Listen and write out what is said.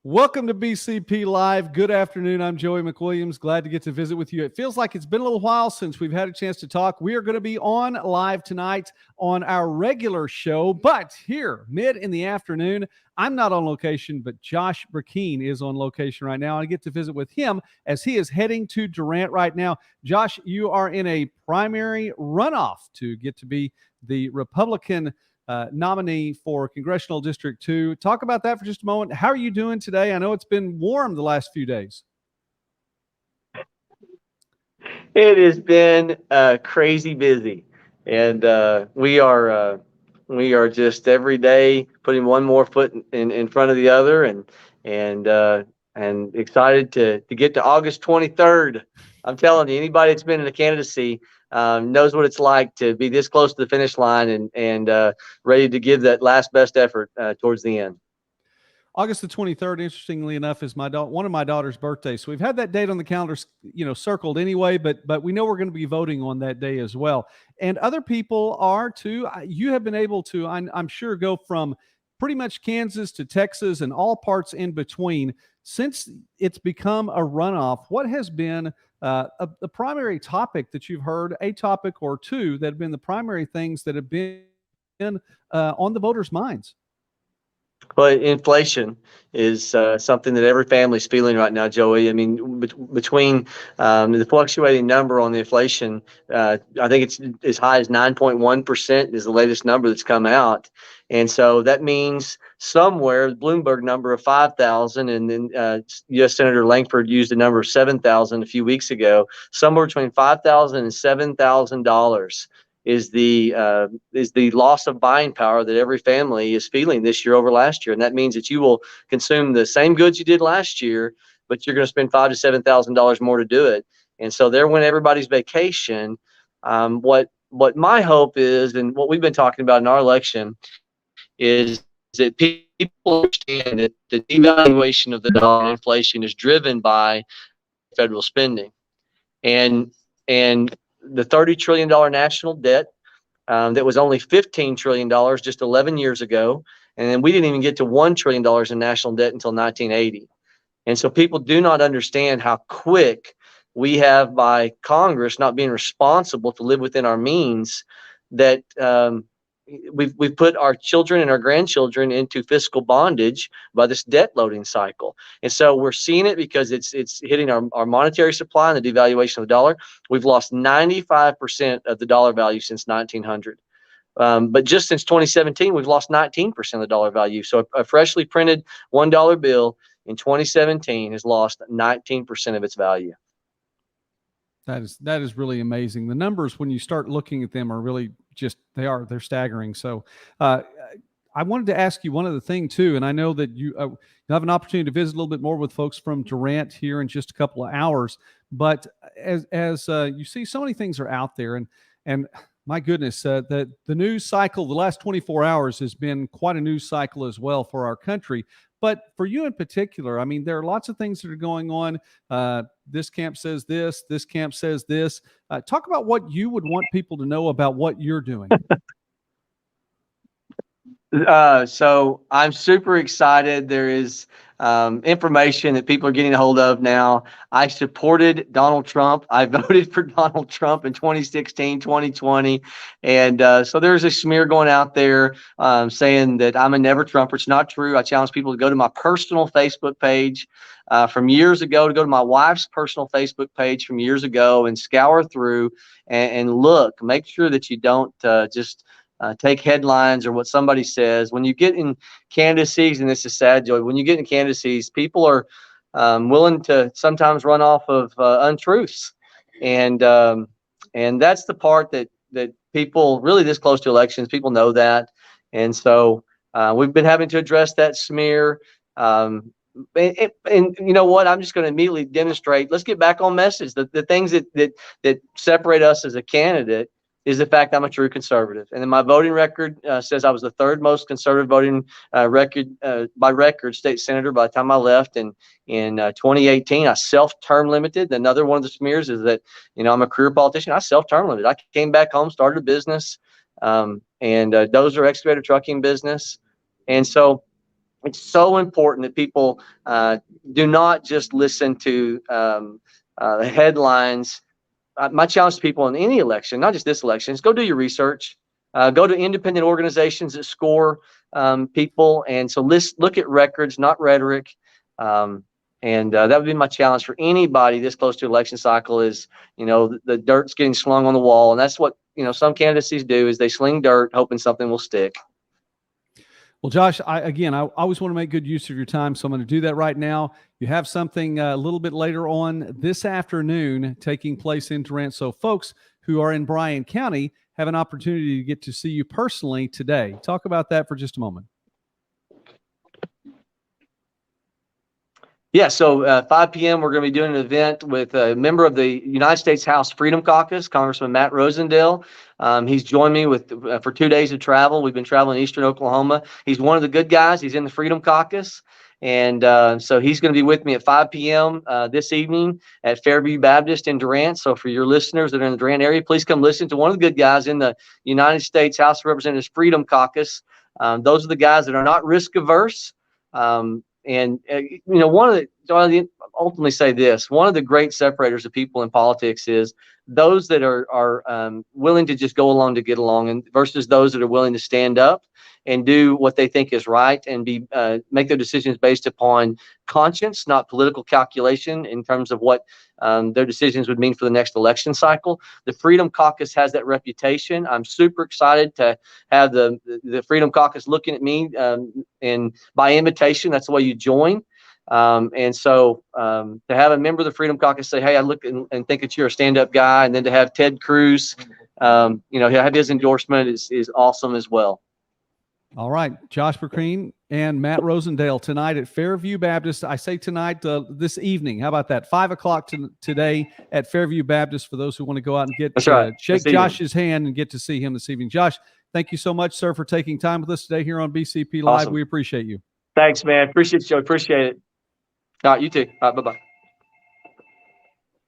Welcome to BCP Live. Good afternoon. I'm Joey McWilliams. Glad to get to visit with you. It feels like it's been a little while since we've had a chance to talk. We are going to be on live tonight on our regular show, but here, mid in the afternoon, I'm not on location, but Josh Brecheen is on location right now. I get to visit with him as he is heading to Durant right now. Josh, you are in a primary runoff to get to be the Republican nominee for Congressional District 2. Talk about that for just a moment. How are you doing today? I know it's been warm the last few days. It has been crazy busy, and we are just every day putting one more foot in front of the other, and excited to get to August 23rd. I'm telling you, anybody that's been in a candidacy knows what it's like to be this close to the finish line and ready to give that last best effort towards the end. August the 23rd, interestingly enough, is one of my daughter's birthdays. So we've had that date on the calendar, circled anyway, but we know we're going to be voting on that day as well. And other people are too. You have been able to, I'm sure, go from pretty much Kansas to Texas and all parts in between. Since it's become a runoff, what has been the primary topic that you've heard, a topic or two that have been the primary things that have been on the voters' minds? But inflation is something that every family is feeling right now, Joey. I mean, between the fluctuating number on the inflation, I think it's as high as 9.1% is the latest number that's come out. And so that means somewhere, the Bloomberg number of 5,000, and then U.S. Senator Langford used a number of 7,000 a few weeks ago, somewhere between $5,000 and $7,000 is the loss of buying power that every family is feeling this year over last year. And that means that you will consume the same goods you did last year, but you're going to spend $5,000 to $7,000 more to do it. And so there went everybody's vacation. What my hope is, and what we've been talking about in our election, is that people understand that the devaluation of the dollar, inflation, is driven by federal spending. And the $30 trillion national debt that was only $15 trillion just 11 years ago. And then we didn't even get to $1 trillion in national debt until 1980. And so people do not understand how quick we have, by Congress not being responsible to live within our means, that we've put our children and our grandchildren into fiscal bondage by this debt loading cycle. And so we're seeing it because it's hitting our monetary supply and the devaluation of the dollar. We've lost 95% of the dollar value since 1900. But just since 2017, we've lost 19% of the dollar value. So a freshly printed $1 bill in 2017 has lost 19% of its value. That is really amazing. The numbers, when you start looking at them, are really they're staggering. So I wanted to ask you one other thing too, and I know that you have an opportunity to visit a little bit more with folks from Durant here in just a couple of hours. But as you see, so many things are out there, and my goodness, the news cycle the last 24 hours has been quite a news cycle as well for our country. But for you in particular, I mean, there are lots of things that are going on. This camp says this camp says this. Talk about what you would want people to know about what you're doing. So I'm super excited. There is information that people are getting a hold of now. I supported Donald Trump. I voted for Donald Trump in 2016, 2020. And so there's a smear going out there saying that I'm a never Trumper. It's not true. I challenge people to go to my personal Facebook page from years ago, to go to my wife's personal Facebook page from years ago and scour through and look. Make sure that you don't just take headlines or what somebody says. When you get in candidacies, and this is sad, Joey, when you get in candidacies, people are willing to sometimes run off of untruths. And that's the part that people really this close to elections, people know that. And so we've been having to address that smear. And you know what? I'm just going to immediately demonstrate. Let's get back on message. The things that separate us as a candidate is the fact I'm a true conservative. And then my voting record says I was the third most conservative voting record by record state senator by the time I left. And in 2018, I self-term limited. Another one of the smears is that, I'm a career politician. I self-term limited. I came back home, started a business, and Dozer excavator trucking business. And so it's so important that people do not just listen to the headlines. My challenge to people in any election, not just this election, is go do your research. Go to independent organizations that score people, and so look at records, not rhetoric. And that would be my challenge for anybody this close to election cycle is, the dirt's getting slung on the wall. And that's what, some candidacies do is they sling dirt hoping something will stick. Well, Josh, I always want to make good use of your time, so I'm going to do that right now. You have something a little bit later on this afternoon taking place in Durant. So folks who are in Bryan County have an opportunity to get to see you personally today. Talk about that for just a moment. Yeah, so 5 p.m. we're going to be doing an event with a member of the United States House Freedom Caucus, Congressman Matt Rosendale. He's joined me for 2 days of travel. We've been traveling eastern Oklahoma. He's one of the good guys. He's in the Freedom Caucus. And so he's going to be with me at 5 p.m. This evening at Fairview Baptist in Durant. So for your listeners that are in the Durant area, please come listen to one of the good guys in the United States House of Representatives Freedom Caucus. Those are the guys that are not risk averse. And ultimately say this, one of the great separators of people in politics is those that are willing to just go along to get along, and versus those that are willing to stand up and do what they think is right and make their decisions based upon conscience, not political calculation in terms of what their decisions would mean for the next election cycle. The Freedom Caucus has that reputation. I'm super excited to have the Freedom Caucus looking at me, and by invitation, that's the way you join. And so to have a member of the Freedom Caucus say, hey, I look and think that you're a stand-up guy, and then to have Ted Cruz, have his endorsement is awesome as well. All right, Josh Brecheen and Matt Rosendale tonight at Fairview Baptist. I say tonight, this evening. How about that? 5 o'clock today at Fairview Baptist for those who want to go out and shake Josh's hand and get to see him this evening. Josh, thank you so much, sir, for taking time with us today here on BCP Live. Awesome. We appreciate you. Thanks, man. Appreciate you. Appreciate it. All right, you too. All right, bye-bye.